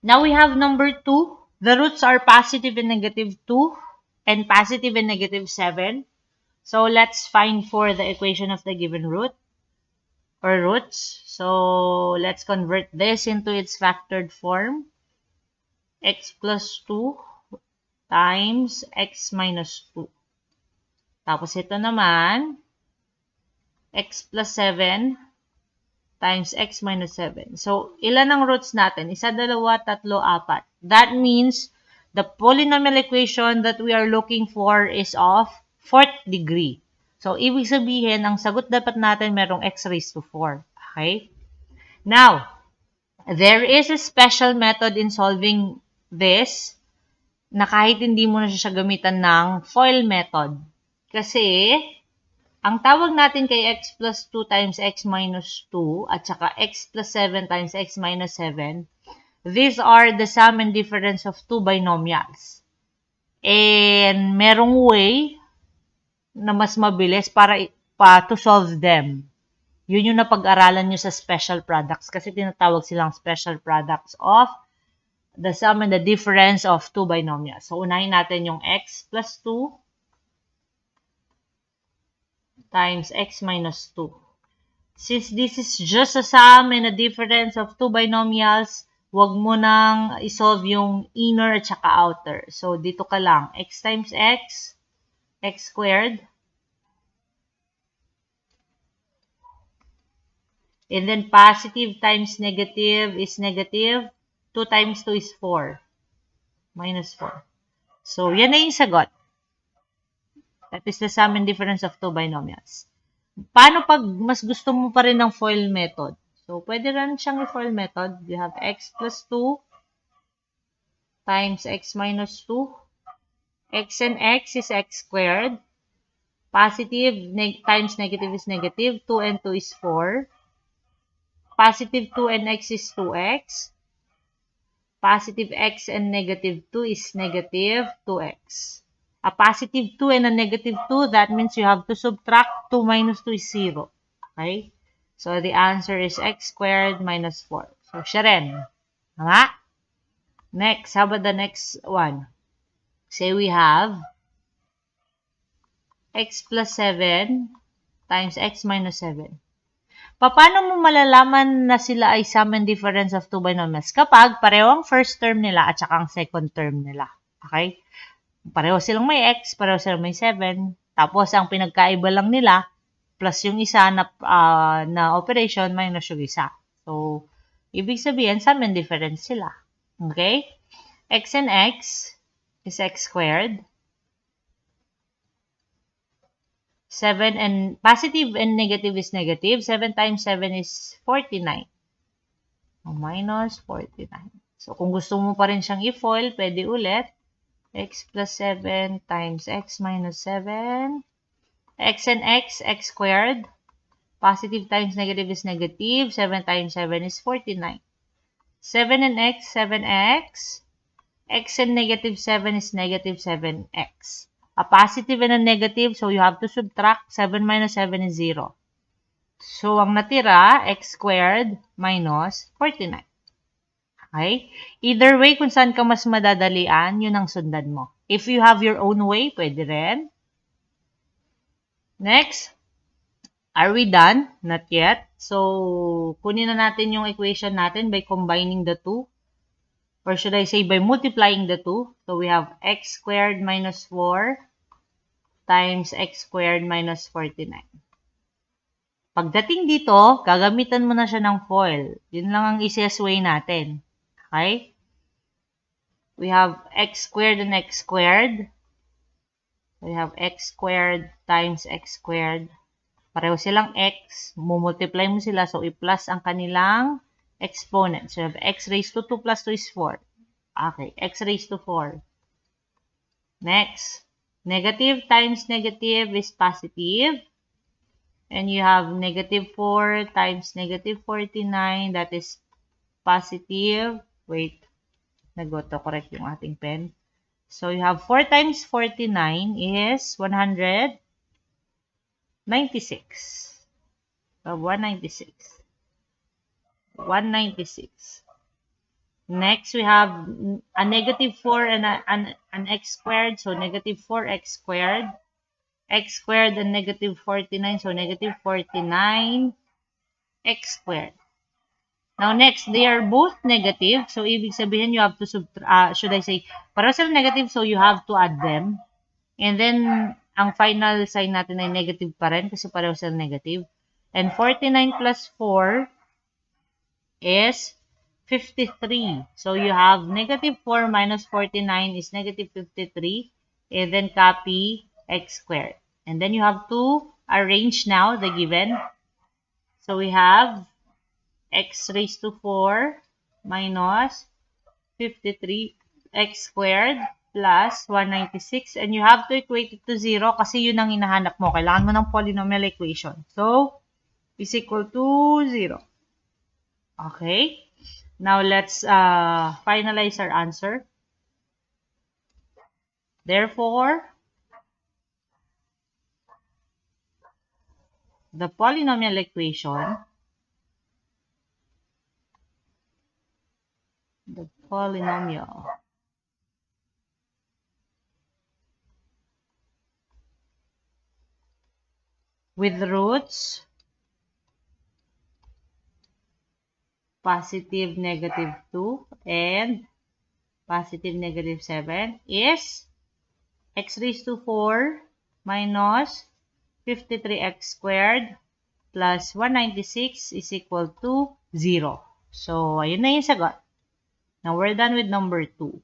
Now we have number 2. The roots are positive and negative 2 and positive and negative 7. So let's find for the equation of the given root or roots. So let's convert this into its factored form. X plus 2 times x minus 2. Tapos ito naman, x plus 7 times x minus 7. So, ilan ang roots natin? Isa, dalawa, tatlo, apat. That means the polynomial equation that we are looking for is of 4th degree. So, ibig sabihin, ang sagot dapat natin merong x raised to 4. Okay? Now, there is a special method in solving this na kahit hindi mo na siya gamitan ng FOIL method. Kasi, ang tawag natin kay x plus 2 times x minus 2 at saka x plus 7 times x minus 7, these are the sum and difference of two binomials. And merong way na mas mabilis para to solve them. Yun yung napag-aralan nyo sa special products kasi tinatawag silang special products of the sum and the difference of two binomials. So, unahin natin yung x plus 2 times x minus 2. Since this is just a sum and a difference of two binomials, wag mo nang isolve yung inner at saka outer. So, dito ka lang. X times x, x squared. And then positive times negative is negative. 2 times 2 is 4. Minus 4. So, yan na yung sagot. That is the sum and difference of two binomials. Paano pag mas gusto mo pa rin ng FOIL method? So, pwede rin siyang i-FOIL method. You have x plus 2 times x minus 2. X and x is x squared. Positive times negative is negative. 2 and 2 is 4. Positive 2 and x is 2x. Positive x and negative 2 is negative 2x. A positive 2 and a negative 2, that means you have to subtract 2 minus 2 is 0. Okay? So, the answer is x squared minus 4. So, siya rin. Tama? Next, how about the next one? Say we have x plus 7 times x minus 7. Paano mo malalaman na sila ay sum and difference of two binomials? Kapag pareho ang first term nila at saka ang second term nila. Okay? Pareho silang may x, pareho silang may 7. Tapos, ang pinagkaiba lang nila, plus yung isa na operation, minus yung isa. So, ibig sabihin, sum and difference sila. Okay? X and x is x squared. 7 and positive and negative is negative. 7 times 7 is 49. Minus 49. So, kung gusto mo pa rin siyang i-foil, pwede ulit. X plus 7 times x minus 7. X and x squared. Positive times negative is negative. 7 times 7 is 49. 7 and x, 7x. X and negative 7 is negative 7x. A positive and a negative, so you have to subtract. 7 minus 7 is 0. So, ang natira, x squared minus 49. Okay? Either way, kung saan ka mas madadalian, yun ang sundan mo. If you have your own way, pwede rin. Next. Are we done? Not yet. So, kunin na natin yung equation natin by combining the two. Or should I say by multiplying the two. So, we have x squared minus 4 times x squared minus 49. Pagdating dito, gagamitan mo na siya ng FOIL. Yun lang ang easiest way natin. Okay? We have x squared and x squared. We have x squared times x squared. Pareho silang x. Mumultiply mo sila. So, i-plus ang kanilang exponent. So, you have x raised to 2 plus 2 is 4. Okay. X raised to 4. Next. Negative times negative is positive. And you have negative 4 times negative 49. That is positive. Wait. Nag-auto-correct yung ating pen. So, you have 4 times 49 is 196. So, 196. 196. Next, we have a negative 4 and an x squared. So, negative 4x squared. X squared and negative 49. So, negative 49 x squared. Now, next, they are both negative. So, ibig sabihin, you have to should I say, para sila negative, so you have to add them. And then, ang final sign natin ay negative pa rin kasi pareho sila negative. And 49 plus 4 is 53. So, you have negative 4 minus 49 is negative 53. And then, copy x squared. And then, you have to arrange now the given. So, we have x raised to 4 minus 53 x squared plus 196. And you have to equate it to 0 kasi yun ang hinahanap mo. Kailangan mo ng polynomial equation. So, is equal to 0. Okay? Now, let's finalize our answer. Therefore, the polynomial equation, the polynomial with roots positive negative 2 and positive negative 7 is x raised to 4 minus 53x squared plus 196 is equal to 0. So, ayun na yung sagot. Now, we're done with number 2.